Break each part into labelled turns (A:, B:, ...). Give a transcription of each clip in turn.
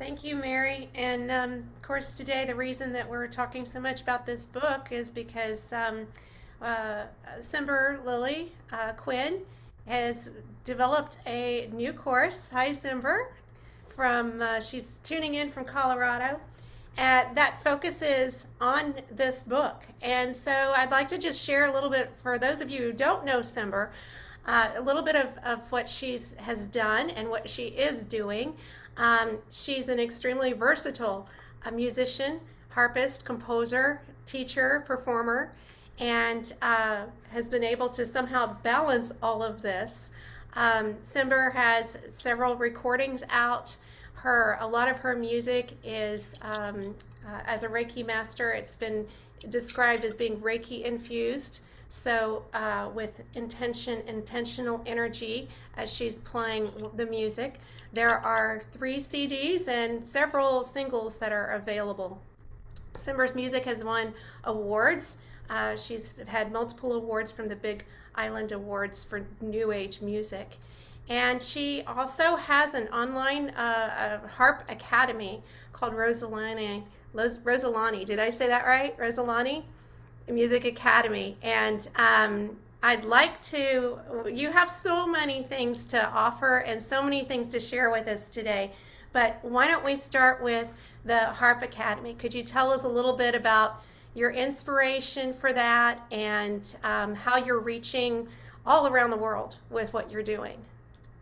A: Thank you, Mary. And of course, today the reason that we're talking so much about this book is because uh, Cymber Lily Quinn has developed a new course. Hi, Cymber. She's tuning in from Colorado. That focuses on this book. And so I'd like to just share a little bit for those of you who don't know Cymber, a little bit of what she has done and what she is doing. She's an extremely versatile musician, harpist, composer, teacher, performer, and has been able to somehow balance all of this. Cymber has several recordings out. A lot of her music is as a Reiki master. It's been described as being Reiki infused. So with intentional energy as she's playing the music. There are 3 CDs and several singles that are available. Cymber's music has won awards. She's had multiple awards from the Big Island Awards for New Age music. And she also has an online harp academy called Rosalani. Did I say that right? Rosalani Music Academy. And you have so many things to offer and so many things to share with us today. But why don't we start with the Harp Academy? Could you tell us a little bit about your inspiration for that and how you're reaching all around the world with what you're doing?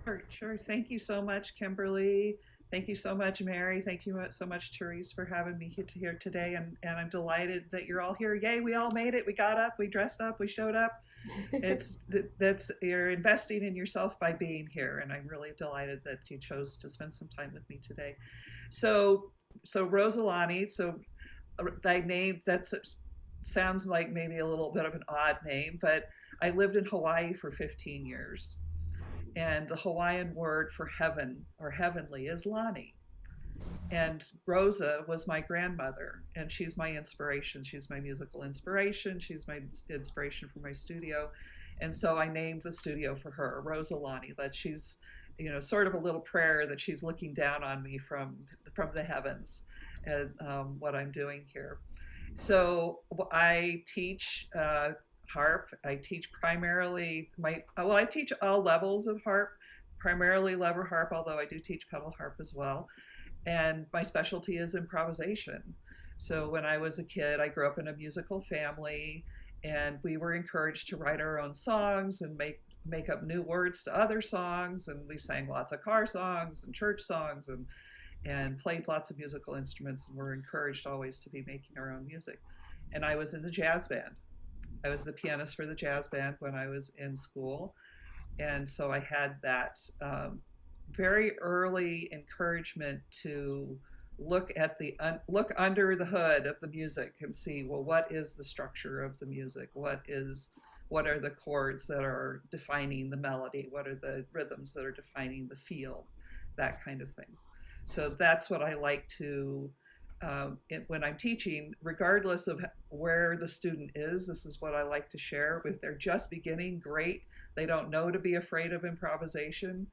B: Sure, sure. Thank you so much, Kimberly. Thank you so much, Mary. Thank you so much, Therese, for having me here today. And I'm delighted that you're all here. Yay, we all made it. We got up, we dressed up, we showed up. That's you're investing in yourself by being here, and I'm really delighted that you chose to spend some time with me today. So, so Rosalani. Thy name sounds like maybe a little bit of an odd name, but I lived in Hawaii for 15 years, and the Hawaiian word for heaven or heavenly is Lani. And Rosa was my grandmother, and she's my inspiration. She's my musical inspiration. She's my inspiration for my studio. And so I named the studio for her, Rosalani, that she's, sort of a little prayer that she's looking down on me from the heavens as what I'm doing here. So I teach harp. I teach primarily I teach all levels of harp, primarily lever harp, although I do teach pedal harp as well. And my specialty is improvisation. So when I was a kid, I grew up in a musical family, and we were encouraged to write our own songs and make up new words to other songs, and we sang lots of car songs and church songs and played lots of musical instruments, and were encouraged always to be making our own music. And I was in the jazz band. I was the pianist for the jazz band when I was in school, and so I had that very early encouragement to look under the hood of the music and see, well, what is the structure of the music? What are the chords that are defining the melody? What are the rhythms that are defining the feel? That kind of thing. So that's what I like to when I'm teaching, regardless of where the student is. This is what I like to share. If they're just beginning, great. They don't know to be afraid of improvisation.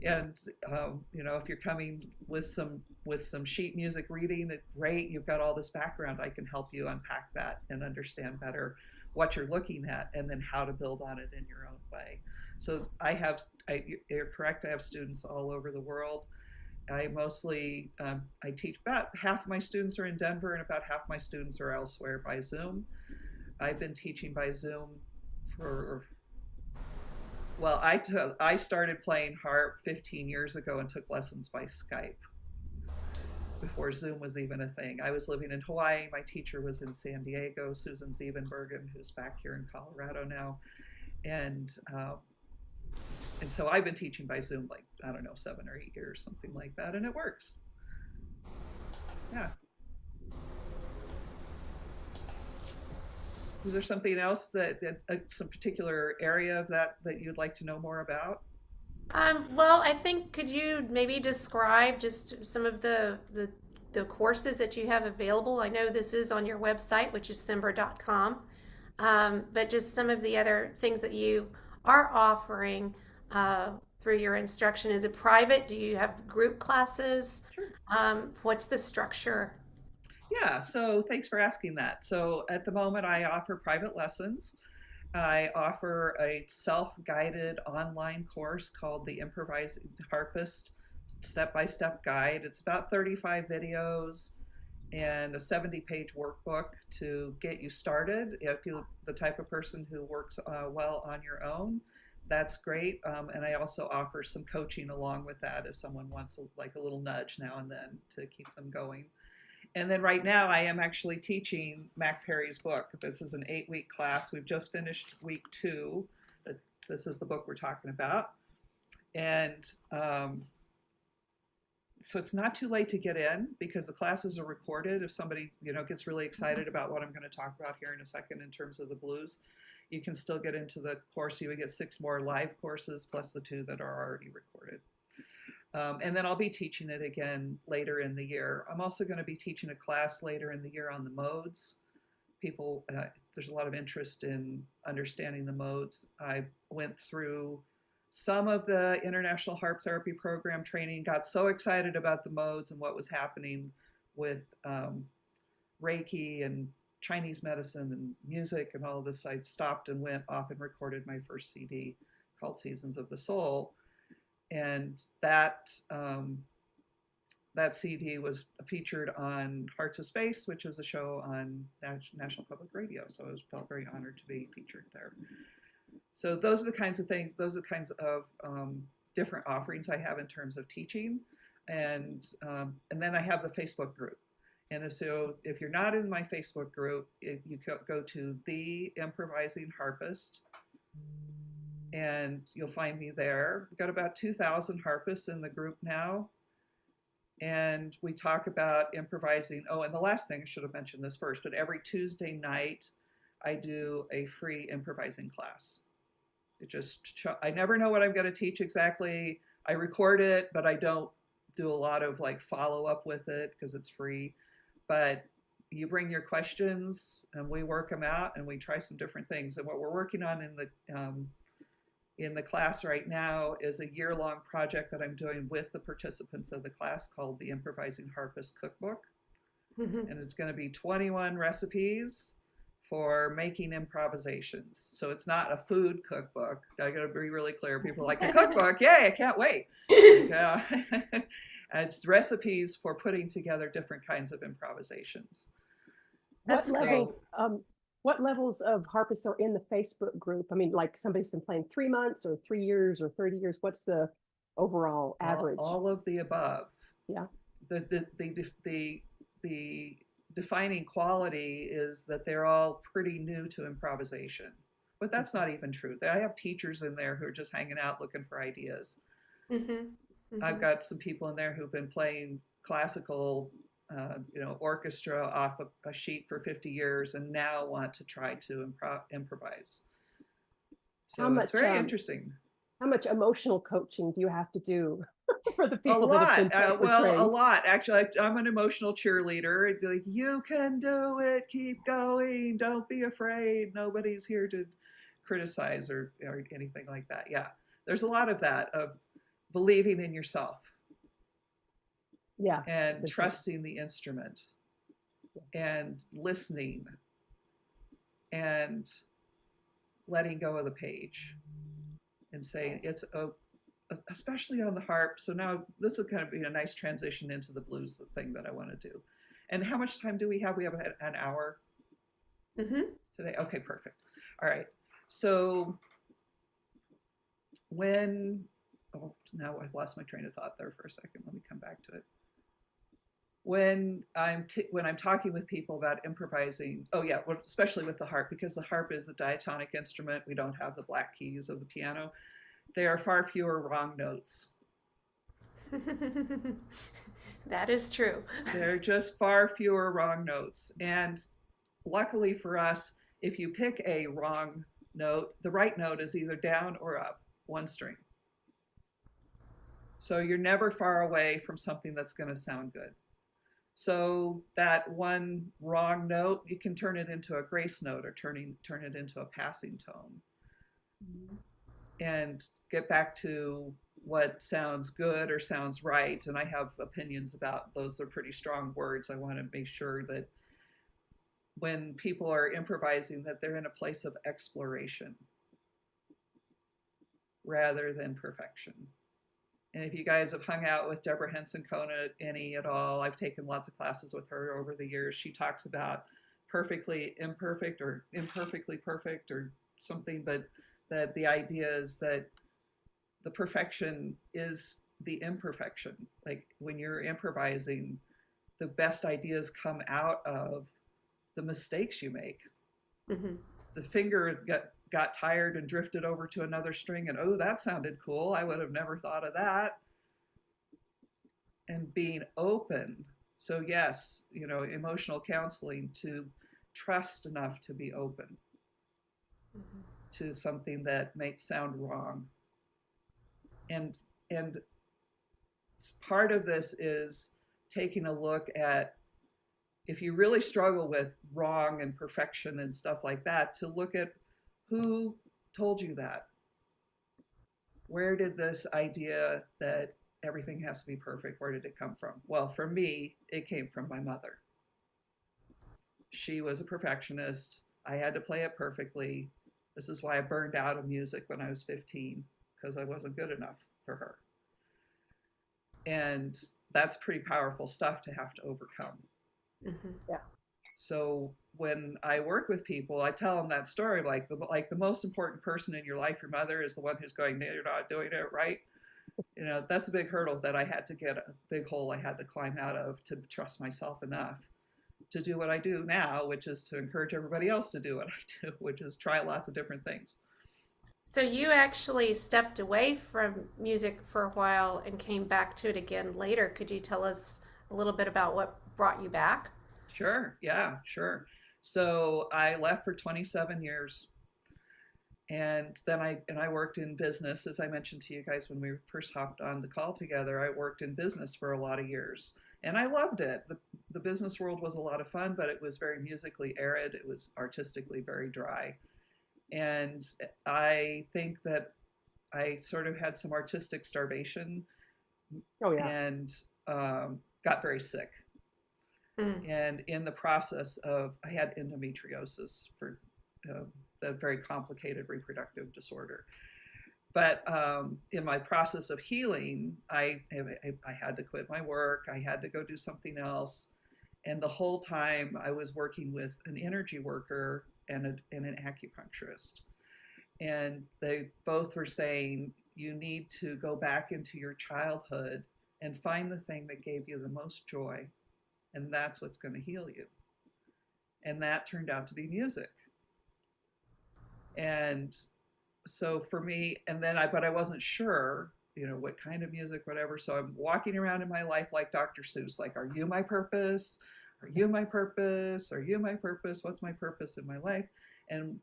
B: And if you're coming with some sheet music reading, great. You've got all this background. I can help you unpack that and understand better what you're looking at, and then how to build on it in your own way. So you're correct. I have students all over the world. I teach, about half of my students are in Denver, and about half my students are elsewhere by Zoom. I've been teaching by Zoom for, well, I started playing harp 15 years ago and took lessons by Skype before Zoom was even a thing. I was living in Hawaii. My teacher was in San Diego, Susan Ziebenbergen, who's back here in Colorado now. And and so I've been teaching by Zoom, like, I don't know, 7 or 8 years, something like that, and it works. Yeah. Is there something else some particular area of that you'd like to know more about?
A: Well, I think could you maybe describe just some of the courses that you have available? I know this is on your website, which is cymber.com, but just some of the other things that you are offering through your instruction. Is it private? Do you have group classes?
B: Sure.
A: What's the structure?
B: Yeah, so thanks for asking that. So at the moment, I offer private lessons. I offer a self guided online course called the Improvising Harpist Step by Step Guide. It's about 35 videos and a 70-page workbook to get you started. If you're the type of person who works well on your own, that's great. And I also offer some coaching along with that if someone wants like a little nudge now and then to keep them going. And then right now, I am actually teaching Mac Perry's book. This is an 8-week class. We've just finished week 2. This is the book we're talking about. And so it's not too late to get in because the classes are recorded. If somebody gets really excited about what I'm going to talk about here in a second in terms of the blues, you can still get into the course. You would get 6 more live courses plus the 2 that are already recorded. And then I'll be teaching it again later in the year. I'm also going to be teaching a class later in the year on the modes. There's a lot of interest in understanding the modes. I went through some of the International Harp Therapy Program training, got so excited about the modes and what was happening with Reiki and Chinese medicine and music and all of this. I stopped and went off and recorded my first CD called Seasons of the Soul. And that CD was featured on Hearts of Space, which is a show on National Public Radio. So I felt very honored to be featured there. So those are the kinds of things, those are the kinds of different offerings I have in terms of teaching. And then I have the Facebook group. And so if you're not in my Facebook group, you go to The Improvising Harpist, and you'll find me there. We've got about 2,000 harpists in the group now. And we talk about improvising. Oh, and the last thing, I should have mentioned this first, but every Tuesday night, I do a free improvising class. I never know what I'm going to teach exactly. I record it, but I don't do a lot of like follow up with it because it's free. But you bring your questions and we work them out and we try some different things. And what we're working on in the class right now is a year-long project that I'm doing with the participants of the class called the Improvising Harpist Cookbook. Mm-hmm. And it's going to be 21 recipes for making improvisations. So it's not a food cookbook. I got to be really clear. People are like, the cookbook, yay, I can't wait. Yeah. It's recipes for putting together different kinds of improvisations.
C: That's what levels of harpists are in the Facebook group? I mean, like somebody's been playing 3 months or 3 years or 30 years. What's the overall average?
B: All of the above.
C: Yeah.
B: The defining quality is that they're all pretty new to improvisation. But that's not even true. I have teachers in there who are just hanging out looking for ideas. Mm-hmm. Mm-hmm. I've got some people in there who've been playing classical orchestra off a sheet for 50 years and now want to try to improvise. So it's very interesting.
C: How much emotional coaching do you have to do for the people?
B: A lot. A lot. Actually, I'm an emotional cheerleader. Like, you can do it. Keep going. Don't be afraid. Nobody's here to criticize or anything like that. Yeah. There's a lot of that, of believing in yourself.
C: Yeah.
B: And trusting the instrument and listening and letting go of the page and saying it's especially on the harp. So now this will kind of be a nice transition into the blues, the thing that I want to do. And how much time do we have? We have an hour today. Okay, perfect. All right. So now I've lost my train of thought there for a second. Let me come back to it. When I'm talking with people about improvising, especially with the harp, because the harp is a diatonic instrument. We don't have the black keys of the piano. There are far fewer wrong notes.
A: That is true.
B: There are just far fewer wrong notes. And luckily for us, if you pick a wrong note, the right note is either down or up, one string. So you're never far away from something that's going to sound good. So that one wrong note, you can turn it into a grace note or turn it into a passing tone. Mm-hmm. And get back to what sounds good or sounds right. And I have opinions about those. They're pretty strong words. I want to make sure that when people are improvising, that they're in a place of exploration rather than perfection. And if you guys have hung out with Deborah Henson Kona any at all, I've taken lots of classes with her over the years. She talks about perfectly imperfect or imperfectly perfect or something, but that the idea is that the perfection is the imperfection. Like when you're improvising, the best ideas come out of the mistakes you make.
A: Mm-hmm.
B: The finger got tired and drifted over to another string, and oh, that sounded cool. I would have never thought of that. And being open. So yes, emotional counseling, to trust enough to be open
A: Mm-hmm.
B: to something that might sound wrong. And part of this is taking a look at, if you really struggle with wrong and perfection and stuff like that, to look at who told you that. Where did this idea that everything has to be perfect, where did it come from? Well, for me, it came from my mother. She was a perfectionist. I had to play it perfectly. This is why I burned out of music when I was 15, because I wasn't good enough for her. And that's pretty powerful stuff to have to overcome.
A: Mm-hmm.
C: Yeah.
B: So when I work with people, I tell them that story, like the most important person in your life, your mother, is the one who's going, no, you're not doing it right. That's a big hurdle that I had to get, a big hole I had to climb out of to trust myself enough to do what I do now, which is to encourage everybody else to do what I do, which is try lots of different things.
A: So you actually stepped away from music for a while and came back to it again later. Could you tell us a little bit about what brought you back?
B: Sure. Yeah, sure. So I left for 27 years. And then I worked in business, as I mentioned to you guys when we first hopped on the call together. I worked in business for a lot of years, and I loved it. The business world was a lot of fun, but it was very musically arid. It was artistically very dry. And I think that I sort of had some artistic starvation.
C: Oh yeah.
B: And got very sick.
A: Mm.
B: And in the process of, I had endometriosis for a very complicated reproductive disorder. But in my process of healing, I had to quit my work. I had to go do something else. And the whole time I was working with an energy worker and an acupuncturist. And they both were saying, you need to go back into your childhood and find the thing that gave you the most joy. And that's what's going to heal you. And that turned out to be music. And so for me, but I wasn't sure, what kind of music, whatever. So I'm walking around in my life like Dr. Seuss, like, are you my purpose? Are you my purpose? Are you my purpose? What's my purpose in my life? And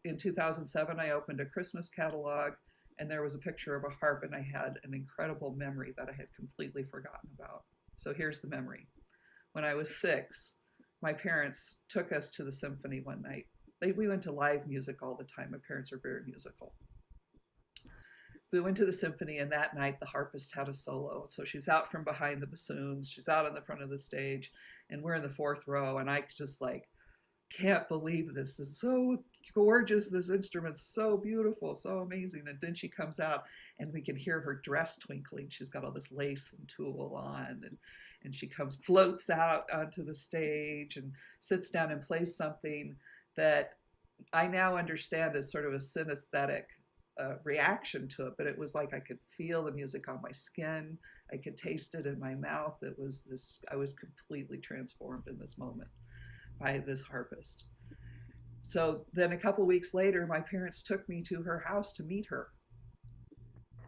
B: in 2007, I opened a Christmas catalog, and there was a picture of a harp, and I had an incredible memory that I had completely forgotten about. So here's the memory. When I was 6, my parents took us to the symphony one night. We went to live music all the time. My parents are very musical. We went to the symphony, and that night the harpist had a solo. So she's out from behind the bassoons. She's out in the front of the stage, and we're in the 4th row. And I just can't believe this. This is so gorgeous. This instrument's so beautiful, so amazing. And then she comes out, and we can hear her dress twinkling. She's got all this lace and tulle on, and she floats out onto the stage and sits down and plays something that I now understand as sort of a synesthetic reaction to it, but it was like I could feel the music on my skin. I could taste it in my mouth. I was completely transformed in this moment by this harpist. So then a couple weeks later, my parents took me to her house to meet her.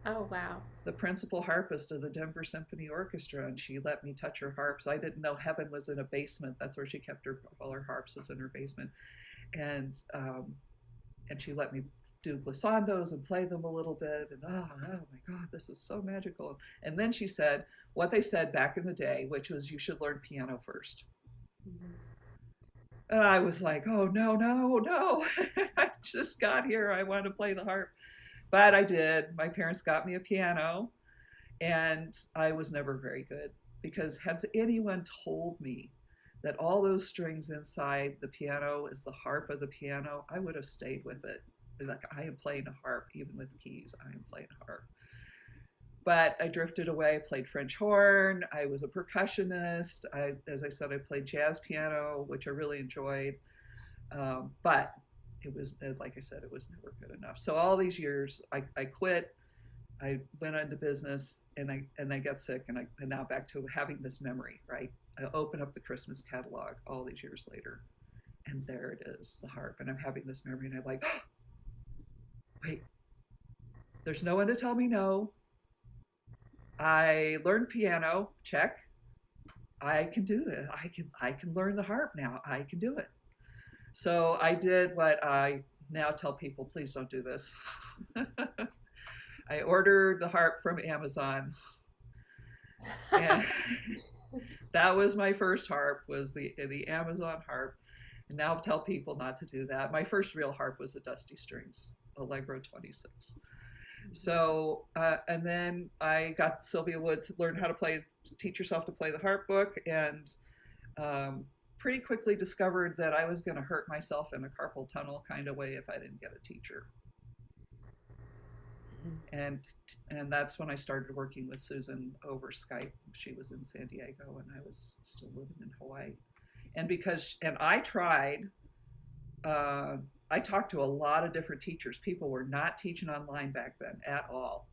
A: Oh, wow.
B: The principal harpist of the Denver Symphony Orchestra, and she let me touch her harps. I didn't know heaven was in a basement. That's where she kept all her harps, was in her basement. And she let me do glissandos and play them a little bit. And oh my God, this was so magical. And then she said what they said back in the day, which was, you should learn piano first. Mm-hmm. And I was like, oh, no. I just got here. I want to play the harp. But I did. My parents got me a piano, and I was never very good because had anyone told me that all those strings inside the piano is the harp of the piano, I would have stayed with it. Like, I am playing a harp, even with keys, I am playing a harp. But I drifted away, played French horn, I was a percussionist. As I said, I played jazz piano, which I really enjoyed. But it was, like I said, it was never good enough. So all these years, I quit. I went into business, and I got sick, and now back to having this memory, right? I open up the Christmas catalog all these years later, and there it is, the harp, and I'm having this memory, and I'm like, oh, wait, there's no one to tell me no. I learned piano, check. I can do this. I can learn the harp now. I can do it. So I did what I now tell people, please don't do this. I ordered the harp from Amazon. And that was my first harp, was the Amazon harp. And now tell people not to do that. My first real harp was a Dusty Strings Allegro 26. So, and then I got Sylvia Woods, learned how to play, teach yourself to play the harp book, and pretty quickly discovered that I was going to hurt myself in a carpal tunnel kind of way if I didn't get a teacher. And that's when I started working with Susan over Skype. She was in San Diego, and I was still living in Hawaii. And I tried, I talked to a lot of different teachers. People were not teaching online back then at all.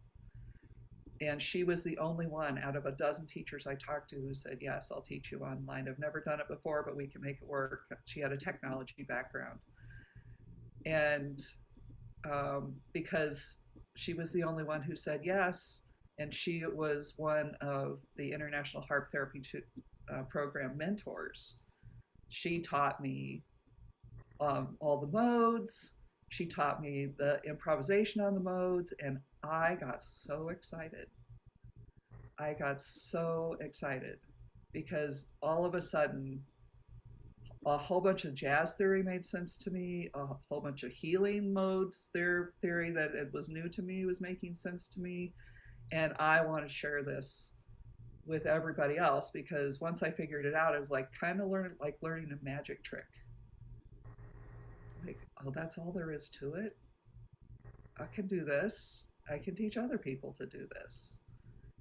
B: And she was the only one out of a dozen teachers I talked to who said, yes, I'll teach you online. I've never done it before, but we can make it work. She had a technology background. And because she was the only one who said yes, and she was one of the International Harp Therapy Program mentors. She taught me all the modes. She taught me the improvisation on the modes, and I got so excited. I got so excited because all of a sudden, a whole bunch of jazz theory made sense to me. A whole bunch of healing modes theory that it was new to me was making sense to me. And I want to share this with everybody else, because once I figured it out, it was like kind of learning a magic trick. Like, oh, that's all there is to it. I can do this. I can teach other people to do this.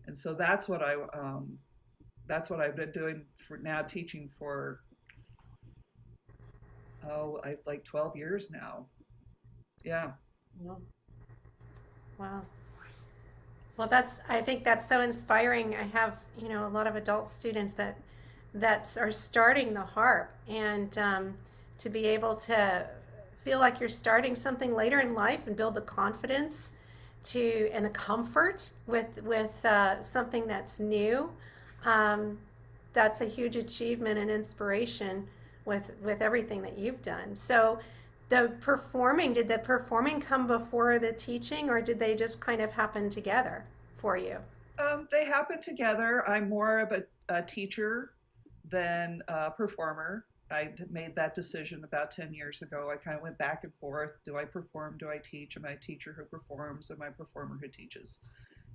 B: And so that's what I've been doing for now, teaching for like 12 years now. Yeah.
A: Wow. Well, I think that's so inspiring. I have, a lot of adult students that are starting the harp, and to be able to feel like you're starting something later in life and build the confidence and the comfort with something that's new. That's a huge achievement and inspiration with everything that you've done. So did the performing come before the teaching, or did they just kind of happen together for you?
B: They happen together. I'm more of a teacher than a performer. I made that decision about 10 years ago. I kind of went back and forth. Do I perform? Do I teach? Am I a teacher who performs? Am I a performer who teaches?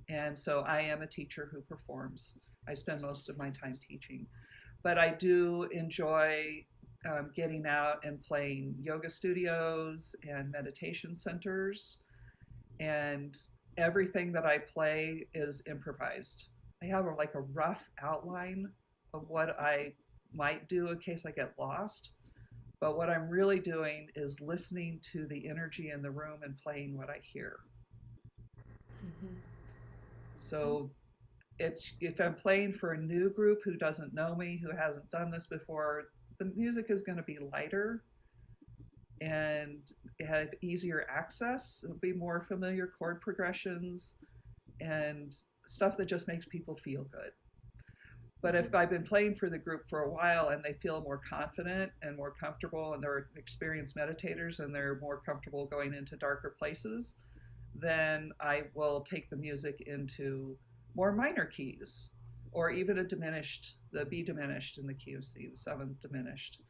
B: And so I am a teacher who performs. I spend most of my time teaching. But I do enjoy getting out and playing yoga studios and meditation centers. And everything that I play is improvised. I have a rough outline of what I might do in case I get lost. But what I'm really doing is listening to the energy in the room and playing what I hear. Mm-hmm. So if I'm playing for a new group who doesn't know me, who hasn't done this before, the music is going to be lighter and have easier access. It'll be more familiar chord progressions and stuff that just makes people feel good. But if I've been playing for the group for a while and they feel more confident and more comfortable, and they're experienced meditators and they're more comfortable going into darker places, then I will take the music into more minor keys, or even the B diminished in the key of C, the seventh diminished.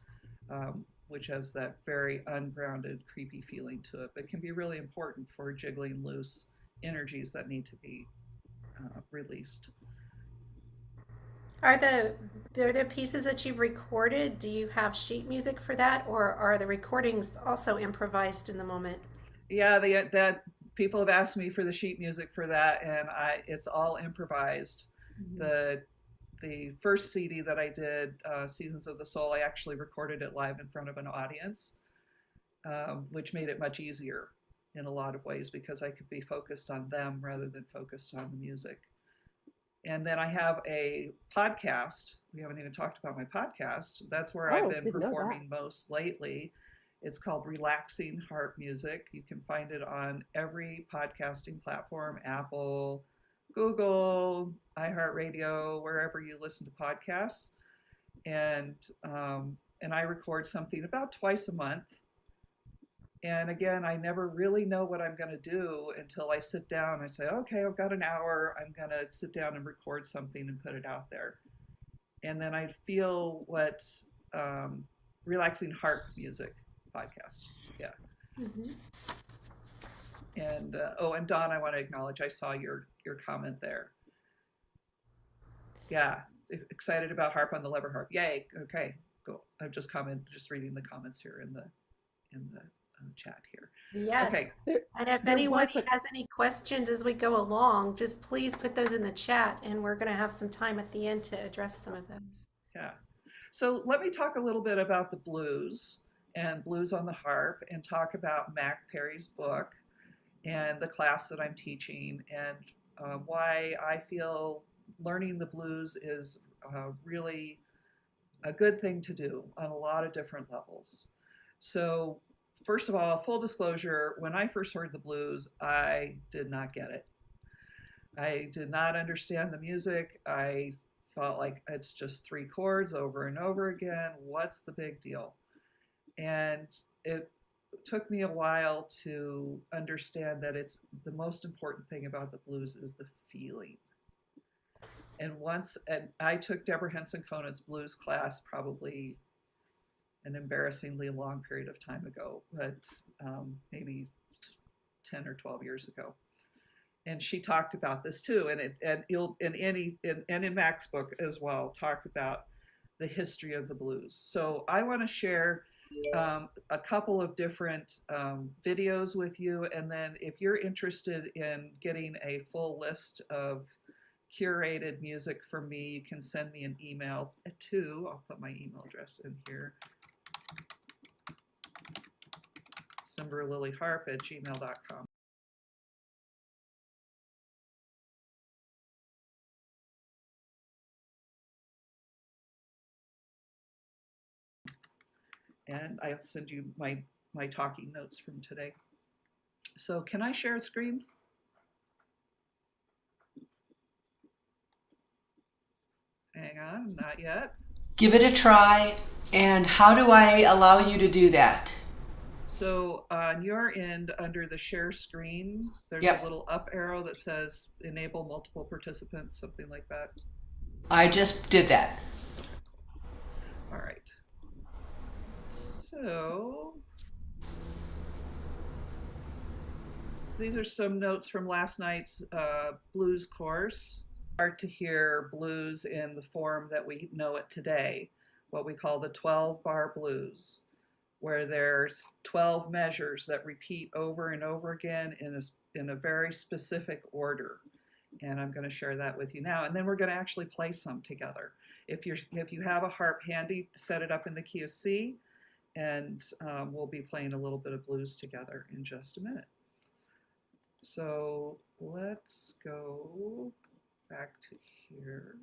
B: which has that very ungrounded, creepy feeling to it, but can be really important for jiggling loose energies that need to be released.
A: Are the pieces that you've recorded, do you have sheet music for that, or are the recordings also improvised in the moment?
B: Yeah, that people have asked me for the sheet music for that, and it's all improvised.
C: Mhm.
B: The first CD that I did, Seasons of the Soul, I actually recorded it live in front of an audience, which made it much easier in a lot of ways because I could be focused on them rather than focused on the music. And then I have a podcast. We haven't even talked about my podcast. That's where I've
C: Oh,
B: been
C: didn't know that.
B: performing most lately. It's called Relaxing Harp Music. You can find it on every podcasting platform, Apple, Google, iHeartRadio, wherever you listen to podcasts. And and I record something about twice a month. And again, I never really know what I'm going to do until I sit down and say, okay, I've got an hour. I'm going to sit down and record something and put it out there. And then I feel what Relaxing Harp Music podcast. Yeah.
A: Mm-hmm.
B: And and Don, I want to acknowledge I saw your comment there. Yeah, excited about Harp on the Lever Harp. Yay. Okay, cool. I'm just reading the comments here in the chat here.
A: Yes.
B: Okay.
A: And if anyone has any questions as we go along, just please put those in the chat, and we're going to have some time at the end to address some of those.
B: Yeah. So let me talk a little bit about the blues and blues on the harp, and talk about Mac Perry's book and the class that I'm teaching, and why I feel learning the blues is really a good thing to do on a lot of different levels. So first of all, full disclosure, when I first heard the blues, I did not get it. I did not understand the music. I felt like it's just three chords over and over again. What's the big deal? And it took me a while to understand that it's the most important thing about the blues is the feeling. And I took Deborah Henson Conant's blues class probably an embarrassingly long period of time ago, but maybe 10 or 12 years ago. And she talked about this too, and in Mac's book as well, talked about the history of the blues. So I want to share a couple of different videos with you, and then if you're interested in getting a full list of curated music from me, you can send me an email to, I'll put my email address in here, cymberlilyharp@gmail.com. And I'll send you my talking notes from today. So can I share a screen? Hang on, not yet.
D: Give it a try. And how do I allow you to do that?
B: So on your end, under the share screen, there's
D: Yep.
B: a little up arrow that says enable multiple participants, something like that.
D: I just did that.
B: All right. So these are some notes from last night's blues course. Start to hear blues in the form that we know it today, what we call the 12-bar blues, where there's 12 measures that repeat over and over again in a very specific order. And I'm going to share that with you now. And then we're going to actually play some together. If you have a harp handy, set it up in the key of C, and we'll be playing a little bit of blues together in just a minute. So let's go back to here.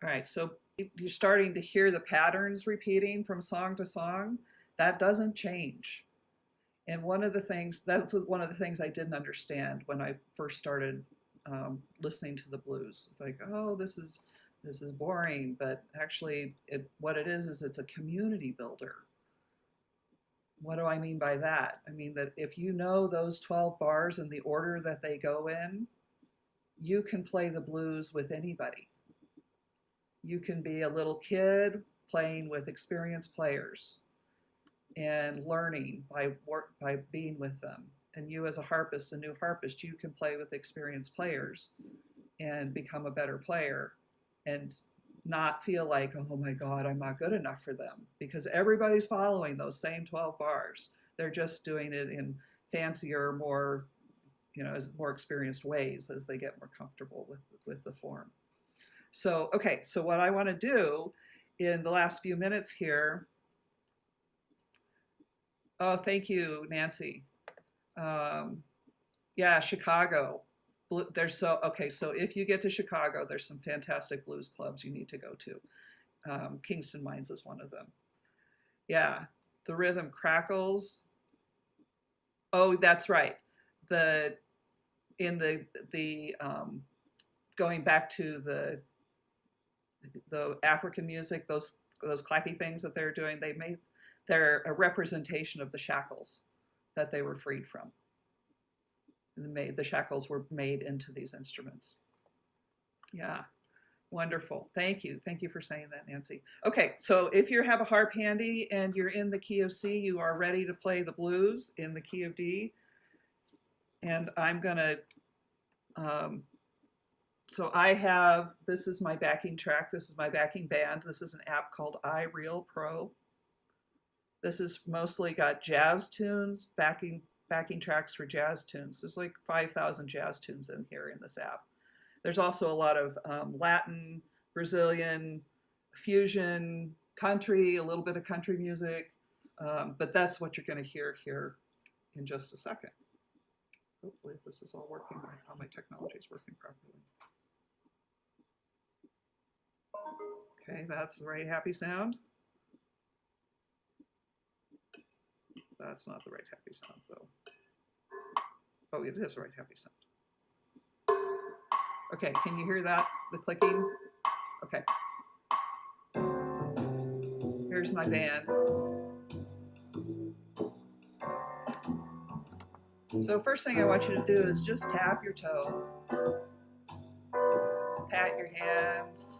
B: All right, so you're starting to hear the patterns repeating from song to song. That doesn't change. And that's one of the things I didn't understand when I first started listening to the blues. Like, oh, this is boring, but actually what it is it's a community builder. What do I mean by that? I mean that if you know those 12 bars and the order that they go in, you can play the blues with anybody. You can be a little kid playing with experienced players and learning by being with them. And you as a harpist, a new harpist, you can play with experienced players and become a better player and not feel like, oh my God, I'm not good enough for them, because everybody's following those same 12 bars. They're just doing it in fancier, more, as more experienced ways as they get more comfortable with the form. So, okay, so what I want to do in the last few minutes here, oh, thank you, Nancy. Yeah, Chicago. There's so if you get to Chicago, there's some fantastic blues clubs you need to go to. Kingston Mines is one of them. Yeah, the rhythm crackles. Oh, that's right. Going back to the African music, those clappy things that they're doing, they're a representation of the shackles that they were freed from. The shackles were made into these instruments. Yeah, wonderful. Thank you. Thank you for saying that, Nancy. Okay, so if you have a harp handy and you're in the key of C, you are ready to play the blues in the key of D. And I'm gonna, so this is my backing track. This is my backing band. This is an app called iReal Pro. This is mostly got jazz tunes, backing tracks for jazz tunes. There's like 5,000 jazz tunes in here in this app. There's also a lot of Latin, Brazilian, fusion, country, a little bit of country music, but that's what you're going to hear here in just a second. Hopefully this is all working right, how my technology is working properly. Okay, that's the right happy sound. That's not the right happy sound, though. Oh, it is the right happy sound. Okay, can you hear that? The clicking? Okay. Here's my band. So first thing I want you to do is just tap your toe, pat your hands.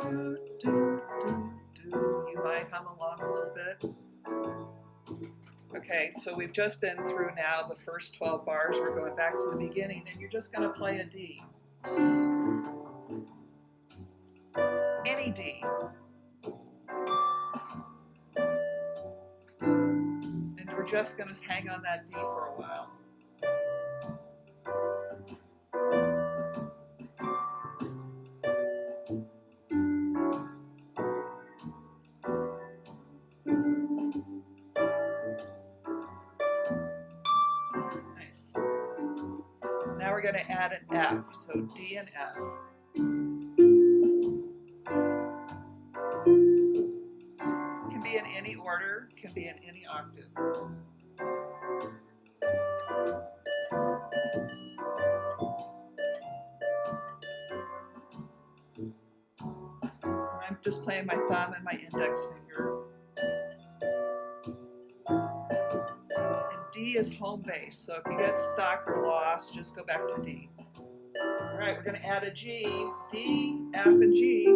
B: Do, do, do, do. You might hum along a little bit. Okay, so we've just been through now the first 12 bars. We're going back to the beginning, and you're just going to play a D. Any D. And we're just going to hang on that D for a while. Nice. Now we're going to add an F, so D and F. Can be in any order, can be in any octave. I'm just playing my thumb and my index finger. And D is home base, so if you get stuck or lost, just go back to D. All right, we're going to add a G, D, F, and G.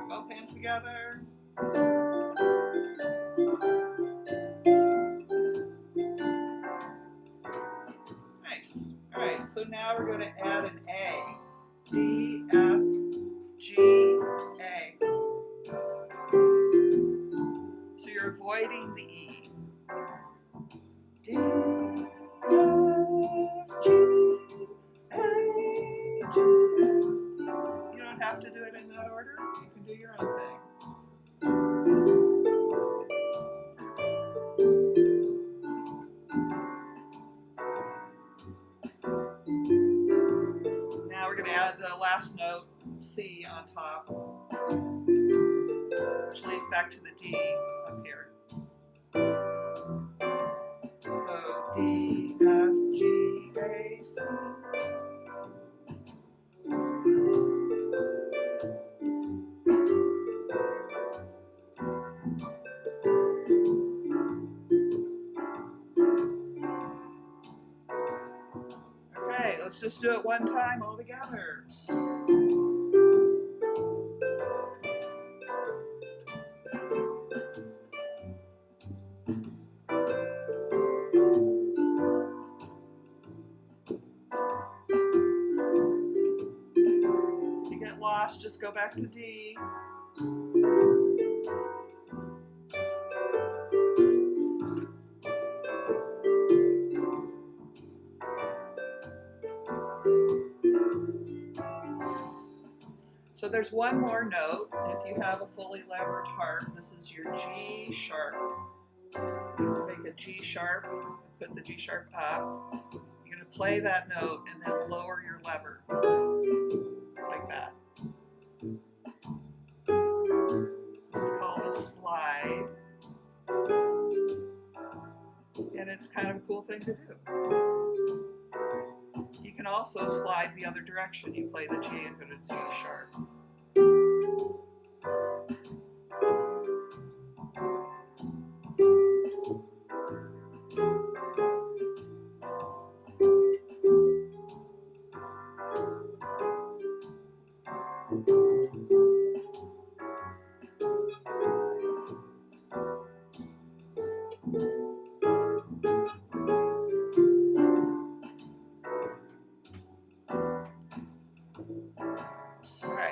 B: Both hands together. Nice. All right, so now we're going to add an A. D, F, G, A. So you're avoiding the E. D, F, G, A, G. You don't have to do it in that order. You can do your own thing. Now we're going to add the last note, C, on top, which leads back to the D up here. let's just do it one time all together. If you get lost, just go back to D. So there's one more note. If you have a fully levered harp, this is your G sharp. Make a G sharp, put the G sharp up. You're going to play that note and then lower your lever like that. This is called a slide. And it's kind of a cool thing to do. You can also slide the other direction. You play the G and go to G sharp.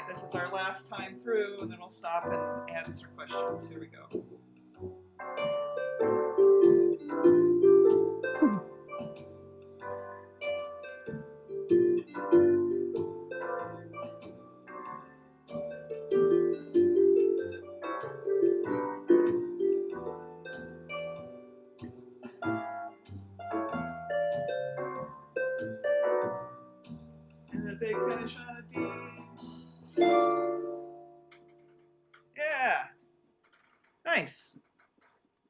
B: This is our last time through, and then we'll stop and answer questions. Here we go. And the big finish on a D. Yeah, nice.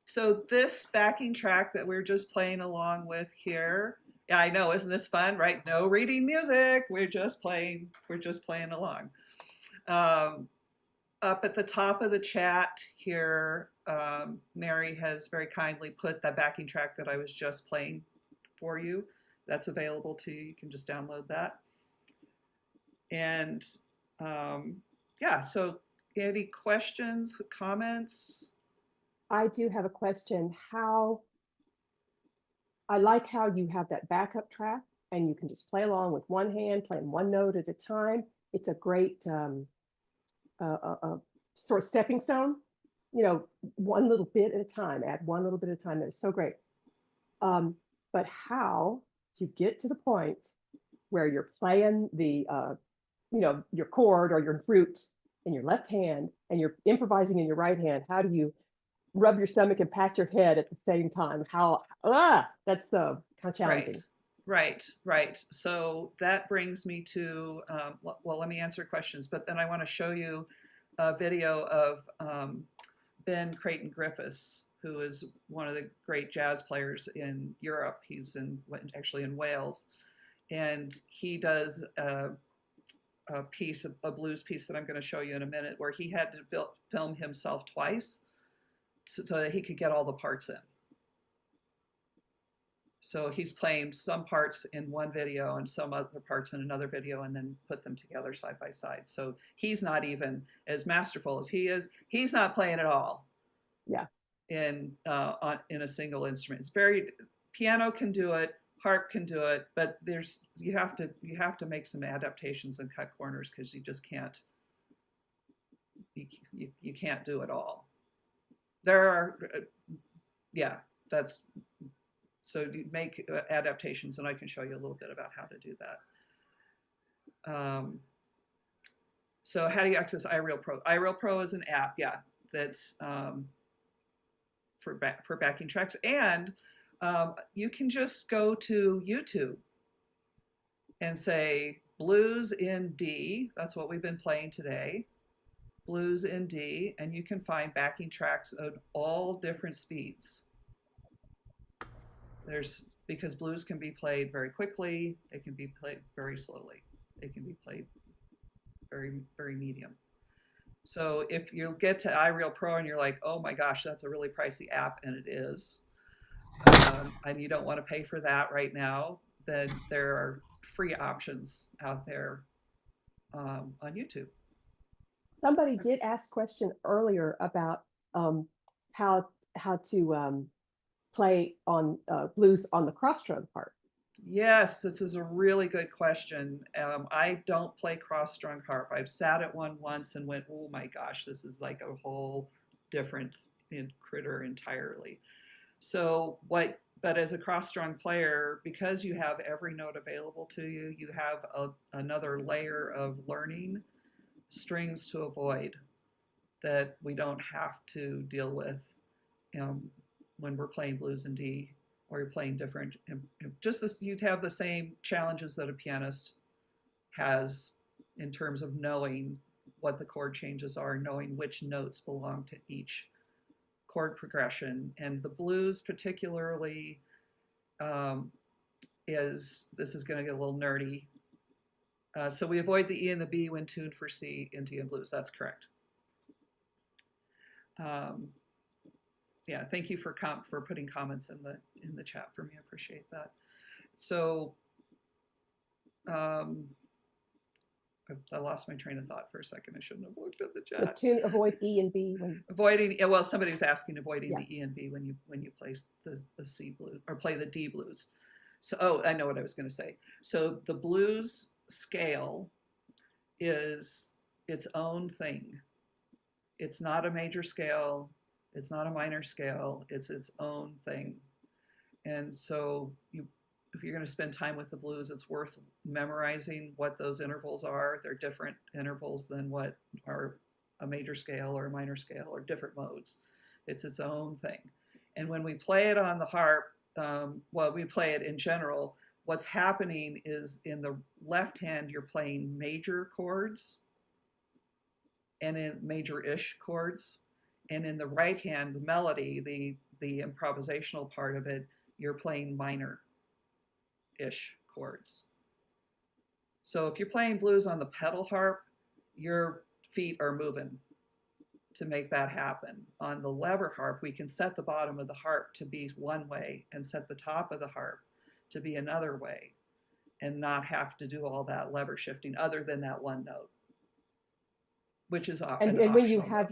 B: So this backing track that we're just playing along with here, yeah, I know, isn't this fun, right? No reading music, we're just playing along. Up at the top of the chat here, Mary has very kindly put that backing track that I was just playing for you. That's available to you. You can just download that. And yeah, so any questions, comments?
C: I do have a question. I like how you have that backup track and you can just play along with one hand, playing one note at a time. It's a great sort of stepping stone, you know, one little bit at a time, add one little bit at a time. That's so great. But how do you get to the point where you're playing the, you know, your chord or your root in your left hand and you're improvising in your right hand? How do you rub your stomach and pat your head at the same time? That's kind of challenging.
B: Right. So that brings me to, well, let me answer questions, but then I want to show you a video of Ben Creighton Griffiths, who is one of the great jazz players in Europe. He's actually in Wales, and he does a blues piece that I'm going to show you in a minute, where he had to film himself twice so that he could get all the parts in. So he's playing some parts in one video and some other parts in another video, and then put them together side by side. So he's not even as masterful as he is. He's not playing at all.
C: Yeah.
B: In a single instrument. It's piano can do it, harp can do it, but you have to make some adaptations and cut corners, because you just can't. You can't do it all. There are, yeah, that's. So you make adaptations, and I can show you a little bit about how to do that. So how do you access iReal Pro? iReal Pro is an app, yeah, that's for backing tracks. And you can just go to YouTube and say blues in D. That's what we've been playing today. Blues in D, and you can find backing tracks of all different speeds. Because blues can be played very quickly, it can be played very slowly, it can be played very, very medium. So if you get to iReal Pro and you're like, oh my gosh, that's a really pricey app, and it is, and you don't want to pay for that right now, then there are free options out there on YouTube.
C: Somebody did ask a question earlier about how to play on blues on the cross-strung part.
B: Yes, this is a really good question. I don't play cross-strung harp. I've sat at one once and went, oh my gosh, this is like a whole different critter entirely. So but as a cross-strung player, because you have every note available to you, you have another layer of learning strings to avoid that we don't have to deal with when we're playing blues in D, or you're playing different. Just this, you'd have the same challenges that a pianist has in terms of knowing what the chord changes are, knowing which notes belong to each chord progression. And the blues particularly this is going to get a little nerdy. So we avoid the E and the B when tuned for C in D and blues. That's correct. Yeah, thank you for putting comments in the chat for me. I appreciate that. So I lost my train of thought for a second. I shouldn't have looked at the chat.
C: Avoid E and B when
B: avoiding. Well, somebody was asking avoiding
C: yeah.
B: the E and B when you play the C blues or play the D blues. So oh, I know what I was going to say. So the blues scale is its own thing. It's not a major scale. It's not a minor scale. It's its own thing. And so if you're going to spend time with the blues, it's worth memorizing what those intervals are. They're different intervals than what are a major scale or a minor scale or different modes. It's its own thing. And when we play it on the harp, well, we play it in general, what's happening is in the left hand, you're playing major chords and in major-ish chords. And in the right hand, the melody, the improvisational part of it, you're playing minor-ish chords. So if you're playing blues on the pedal harp, your feet are moving to make that happen. On the lever harp, we can set the bottom of the harp to be one way and set the top of the harp to be another way and not have to do all that lever shifting other than that one note, which is
C: and when you have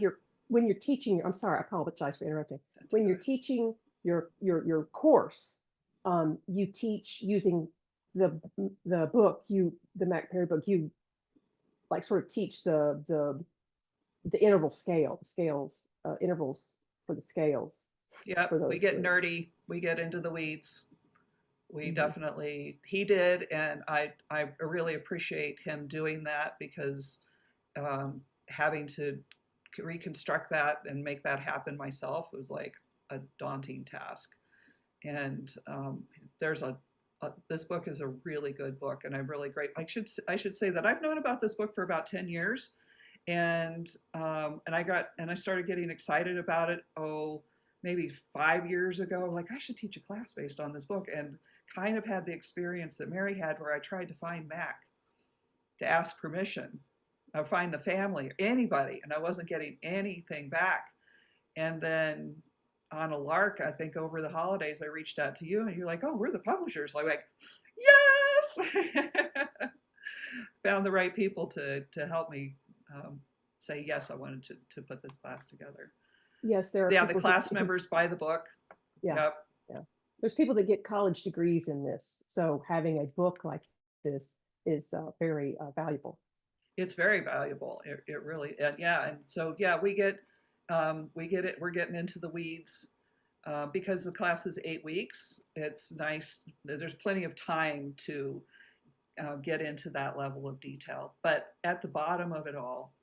C: when you're teaching, I'm sorry, I apologize for interrupting. When you're teaching your course, you teach using the book, the Mac Perry book, you like sort of teach the interval scale, the scales, intervals for the scales.
B: Yeah, we get nerdy, we get into the weeds. We definitely, he did, and I really appreciate him doing that because having to reconstruct that and make that happen myself was like a daunting task. And there's this book is a really good book, and I'm really great. I should say that I've known about this book for about 10 years, and I started getting excited about it. Oh, maybe 5 years ago. Like I should teach a class based on this book, and kind of had the experience that Mary had, where I tried to find Mac to ask permission. Find the family, anybody, and I wasn't getting anything back. And then on a lark, I think over the holidays, I reached out to you, and you're like, "Oh, we're the publishers." Like, yes, found the right people to help me say yes. I wanted to put this class together.
C: Yes, there are.
B: Yeah, the class members buy the book.
C: Yeah,
B: yep.
C: Yeah. There's people that get college degrees in this, so having a book like this is very valuable.
B: It's very valuable. It really, yeah. And so, yeah, we get it. We're getting into the weeds because the class is 8 weeks. It's nice. There's plenty of time to get into that level of detail. But at the bottom of it all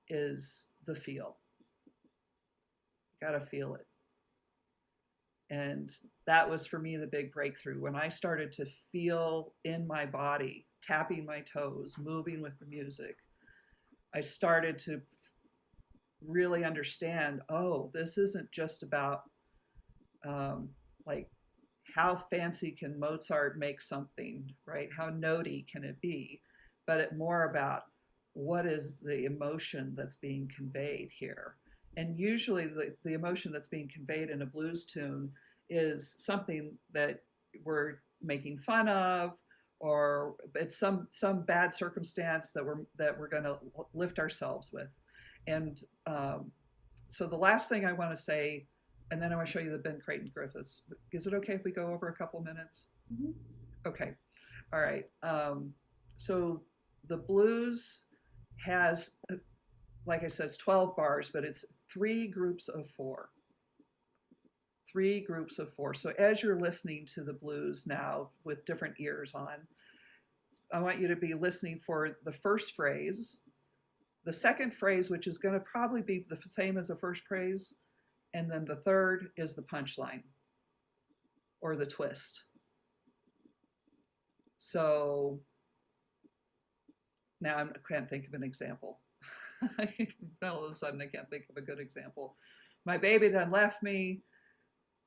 B: is the feel. Got to feel it. And that was for me the big breakthrough when I started to feel in my body, tapping my toes, moving with the music. I started to really understand, oh, this isn't just about like how fancy can Mozart make something, right? How notey can it be? But it more about what is the emotion that's being conveyed here. And usually the emotion that's being conveyed in a blues tune is something that we're making fun of, or it's some bad circumstance that we're going to lift ourselves with. And so the last thing I want to say, and then I want to show you the Ben Creighton Griffiths. Is it okay if we go over a couple minutes?
C: Mhm.
B: Okay. All right. So the blues has, like I said, it's 12 bars, but it's 3 groups of 4. 3 groups of 4. So as you're listening to the blues now with different ears on, I want you to be listening for the first phrase, the second phrase, which is going to probably be the same as the first phrase, and then the third is the punchline or the twist. So now I can't think of an example. All of a sudden, I can't think of a good example. My baby done left me.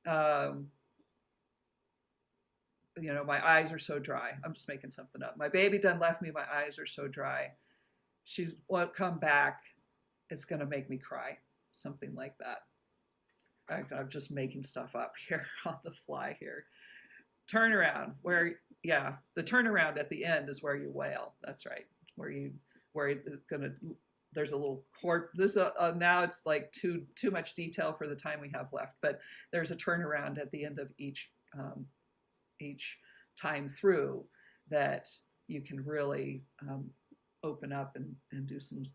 B: You know, my eyes are so dry. I'm just making something up. My baby done left me. My eyes are so dry. She won't come back. It's going to make me cry. Something like that. I'm just making stuff up here on the fly here. Turnaround, where, yeah, the turnaround at the end is where you wail. That's right. Where it's gonna, there's a little chord. This now it's like too much detail for the time we have left, but there's a turnaround at the end of each time through that you can really open up and do some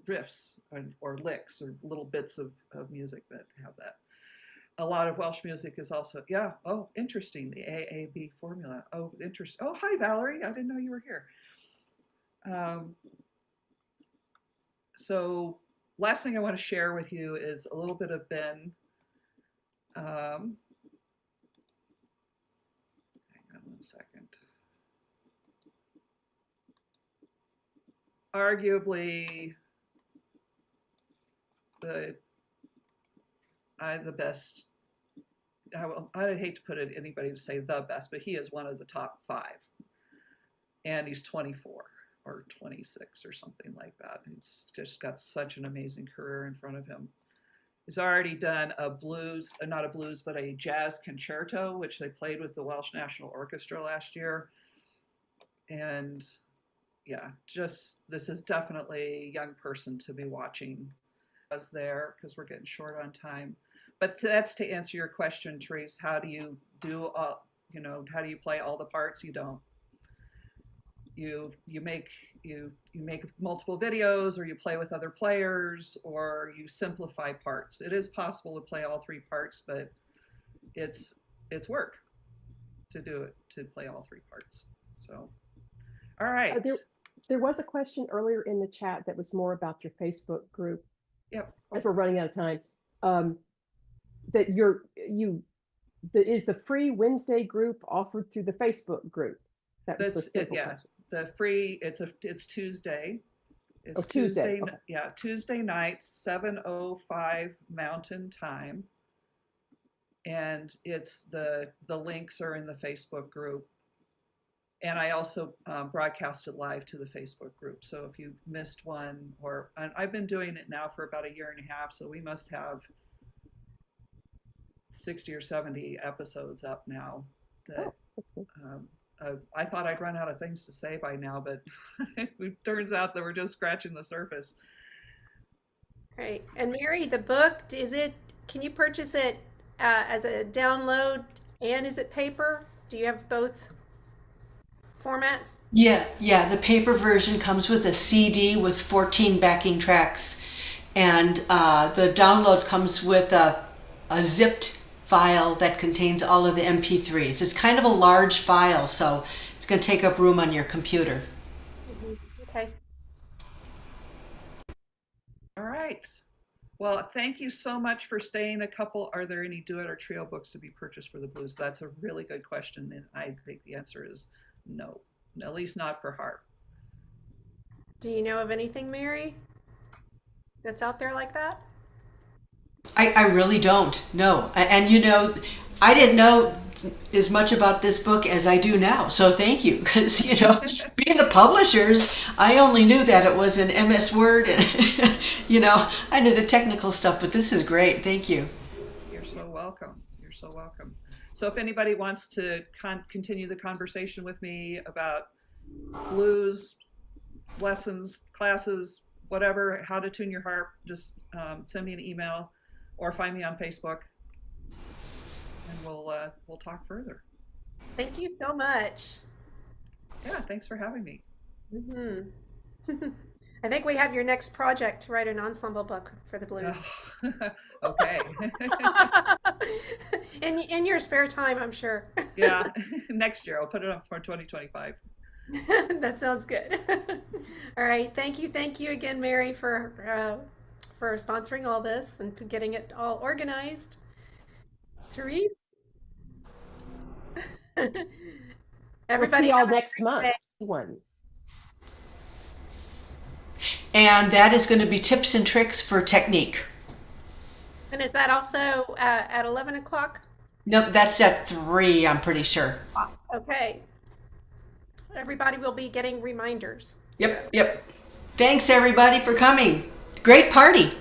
B: riffs or licks or little bits of music that have that. A lot of Welsh music is also, yeah, oh, interesting, the AAB formula. Oh, interesting. Oh, hi, Valerie. I didn't know you were here. So last thing I want to share with you is a little bit of Ben. Hang on one second. Arguably the best, I'd hate to put it anybody to say the best, but he is one of the top 5. And he's 24 or 26 or something like that. He's just got such an amazing career in front of him. He's already done a blues, not a blues, but a jazz concerto, which they played with the Welsh National Orchestra last year. And yeah, just, this is definitely a young person to be watching. I was there because we're getting short on time. But that's to answer your question, Therese. How do you do, how do you play all the parts? You don't. You make multiple videos, or you play with other players, or you simplify parts. It is possible to play all 3 parts, but it's work to do it, to play all 3 parts. So, all right.
C: There was a question earlier in the chat that was more about your Facebook group.
B: Yep.
C: As we're running out of time, that is the free Wednesday group offered through the Facebook group?
B: That's it. Yeah. Question. The free, it's Tuesday. It's
C: Tuesday. Okay.
B: Yeah, Tuesday nights, 7:05 Mountain Time. And it's the links are in the Facebook group. And I also broadcast it live to the Facebook group. So if you missed one, I've been doing it now for about 1.5 years, so we must have 60 or 70 episodes up now. That I thought I'd run out of things to say by now, but it turns out that we're just scratching the surface.
A: Great. And Mary, the book, can you purchase it as a download, and is it paper? Do you have both formats?
D: Yeah. The paper version comes with a CD with 14 backing tracks, and the download comes with a zipped file that contains all of the MP3s. It's kind of a large file, so it's going to take up room on your computer.
A: Okay.
B: All right. Well, thank you so much for staying. Are there any duet or trio books to be purchased for the blues? That's a really good question, and I think the answer is no, at least not for harp.
A: Do you know of anything, Mary, that's out there like that?
D: I really don't know. And I didn't know as much about this book as I do now. So thank you. Because, being the publishers, I only knew that it was in MS Word. And, I knew the technical stuff. But this is great. Thank you.
B: You're so welcome. You're so welcome. So if anybody wants to continue the conversation with me about blues, lessons, classes, whatever, how to tune your harp, just send me an email or find me on Facebook, and we'll talk further.
A: Thank you so much.
B: Yeah, thanks for having me.
A: I think we have your next project to write an ensemble book for the blues.
B: Okay.
A: In your spare time, I'm sure.
B: Yeah, next year I'll put it up for 2025.
A: That sounds good. All right, thank you again, Mary, for sponsoring all this and for getting it all organized. Therese, everybody,
C: We'll see y'all
A: have a
C: next
A: great
C: month.
A: day.
C: One.
D: And that is going to be tips and tricks for technique.
A: And is that also at 11 o'clock?
D: Nope, that's at 3, I'm pretty sure.
A: Okay. Everybody will be getting reminders.
D: Yep, yep. Thanks everybody for coming. Great party.